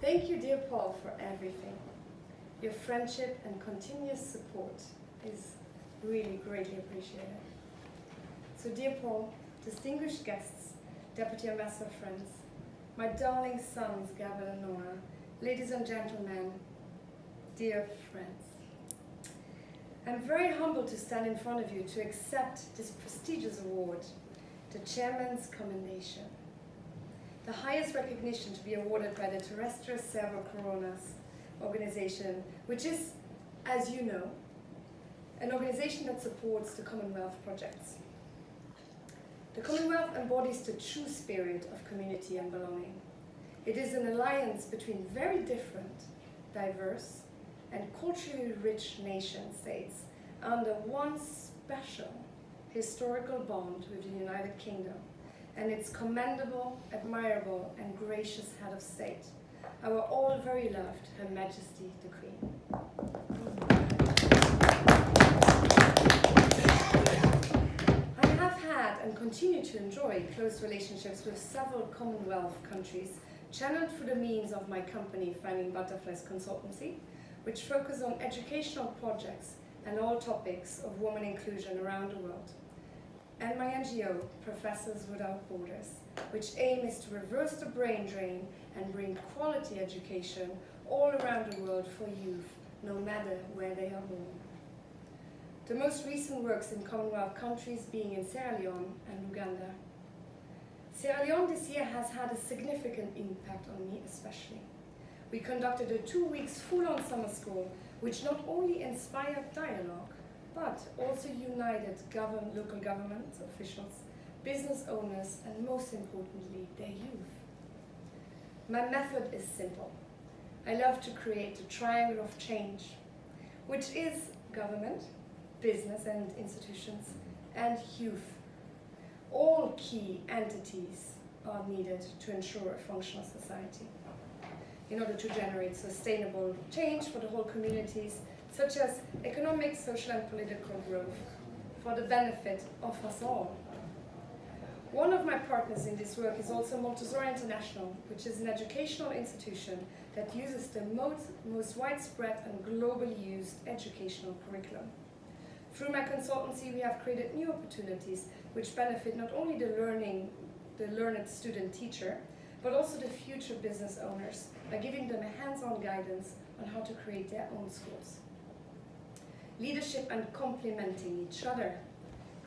Thank you, dear Paul, for everything. Your friendship and continuous support is really greatly appreciated. So, dear Paul, distinguished guests, Deputy Ambassador friends, my darling sons, Gabriel and Nora, ladies and gentlemen, dear friends, I'm very humbled to stand in front of you to accept this prestigious award, the Chairman's Commendation, the highest recognition to be awarded by the Terrestres Servo organization, which is, as you know, an organization that supports the Commonwealth projects. The Commonwealth embodies the true spirit of community and belonging. It is an alliance between very different, diverse, and culturally rich nation-states under one special historical bond with the United Kingdom and its commendable, admirable, and gracious head of state, our all very loved Her Majesty the Queen. I have had and continue to enjoy close relationships with several Commonwealth countries, channeled through the means of my company, Finding Butterflies Consultancy, which focus on educational projects and all topics of women inclusion around the world, and my NGO, Professors Without Borders, which aim is to reverse the brain drain and bring quality education all around the world for youth, no matter where they are born. The most recent works in Commonwealth countries being in Sierra Leone and Uganda. Sierra Leone this year has had a significant impact on me especially. We conducted a 2 weeks full-on summer school, which not only inspired dialogue, but also united local government officials, business owners, and most importantly, their youth. My method is simple. I love to create a triangle of change, which is government, business and institutions, and youth. All key entities are needed to ensure a functional society in order to generate sustainable change for the whole communities, such as economic, social and political growth for the benefit of us all. One of my partners in this work is also Montessori International, which is an educational institution that uses the most widespread and globally used educational curriculum. Through my consultancy, we have created new opportunities which benefit not only the learned student teacher, but also the future business owners by giving them a hands-on guidance on how to create their own schools. Leadership and complementing each other,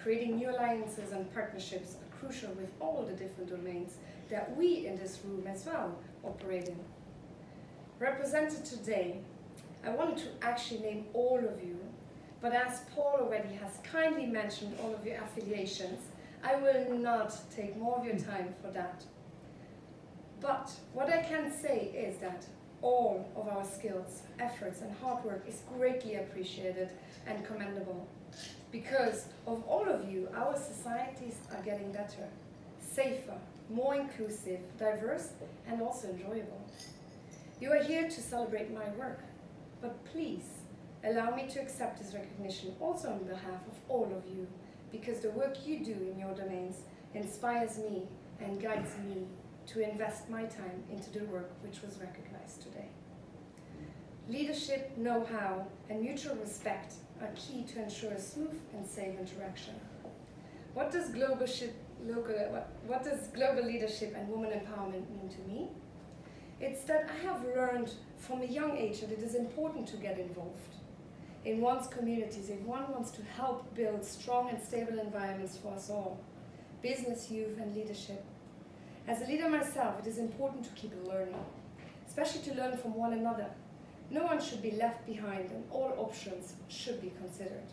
creating new alliances and partnerships are crucial with all the different domains that we in this room as well operate in. Represented today, I wanted to actually name all of you, but as Paul already has kindly mentioned all of your affiliations, I will not take more of your time for that. But what I can say is that all of our skills, efforts and hard work is greatly appreciated and commendable. Because of all of you, our societies are getting better, safer, more inclusive, diverse and also enjoyable. You are here to celebrate my work, but please allow me to accept this recognition also on behalf of all of you, because the work you do in your domains inspires me and guides me to invest my time into the work which was recognized today. Leadership, know-how, and mutual respect are key to ensure a smooth and safe interaction. What does global leadership and women empowerment mean to me? It's that I have learned from a young age that it is important to get involved in one's communities if one wants to help build strong and stable environments for us all, business, youth, and leadership. As a leader myself, it is important to keep learning, especially to learn from one another. No one should be left behind and all options should be considered.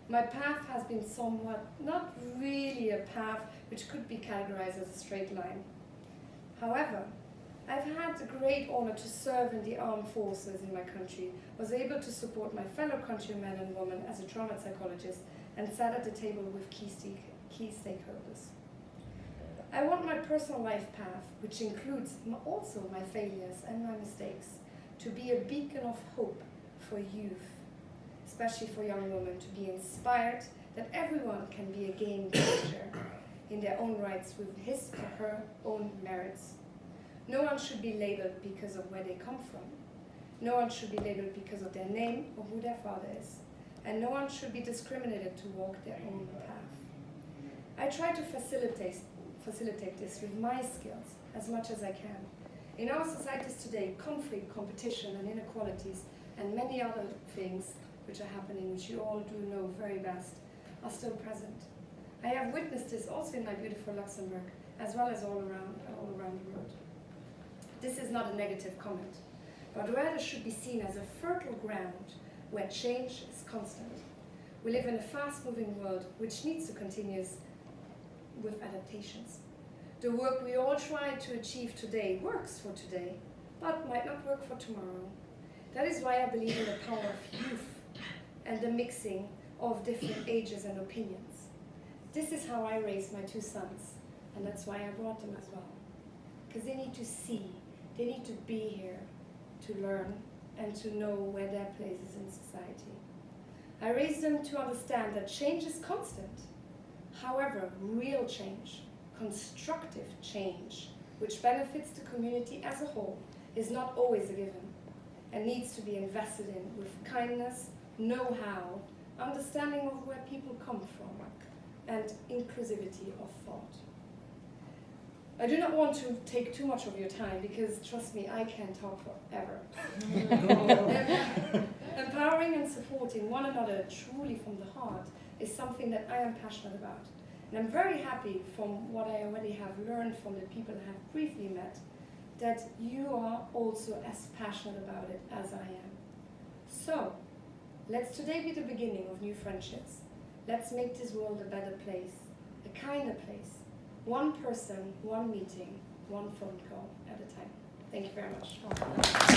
My path has been somewhat, not really a path which could be categorized as a straight line. However, I've had the great honor to serve in the armed forces in my country, was able to support my fellow countrymen and women as a trauma psychologist, and sat at the table with key stakeholders. I want my personal life path, which includes also my failures and my mistakes, to be a beacon of hope for youth, especially for young women, to be inspired that everyone can be a game changer in their own rights with his or her own merits. No one should be labeled because of where they come from. No one should be labeled because of their name or who their father is. And no one should be discriminated to walk their own path. I try to facilitate this with my skills as much as I can. In our societies today, conflict, competition, and inequalities, and many other things which are happening, which you all do know very best, are still present. I have witnessed this also in my beautiful Luxembourg, as well as all around the world. This is not a negative comment, but rather should be seen as a fertile ground where change is constant. We live in a fast-moving world which needs to continue with adaptations. The work we all try to achieve today works for today, but might not work for tomorrow. That is why I believe in the power of youth and the mixing of different ages and opinions. This is how I raised my two sons, and that's why I brought them as well. Because they need to see, they need to be here to learn and to know where their place is in society. I raised them to understand that change is constant. However, real change, constructive change, which benefits the community as a whole, is not always a given and needs to be invested in with kindness, know-how, understanding of where people come from, and inclusivity of thought. I do not want to take too much of your time because, trust me, I can talk forever. Empowering and supporting one another truly from the heart is something that I am passionate about. And I'm very happy from what I already have learned from the people I have briefly met, that you are also as passionate about it as I am. So, let's today be the beginning of new friendships. Let's make this world a better place, a kinder place. One person, one meeting, one phone call at a time. Thank you very much.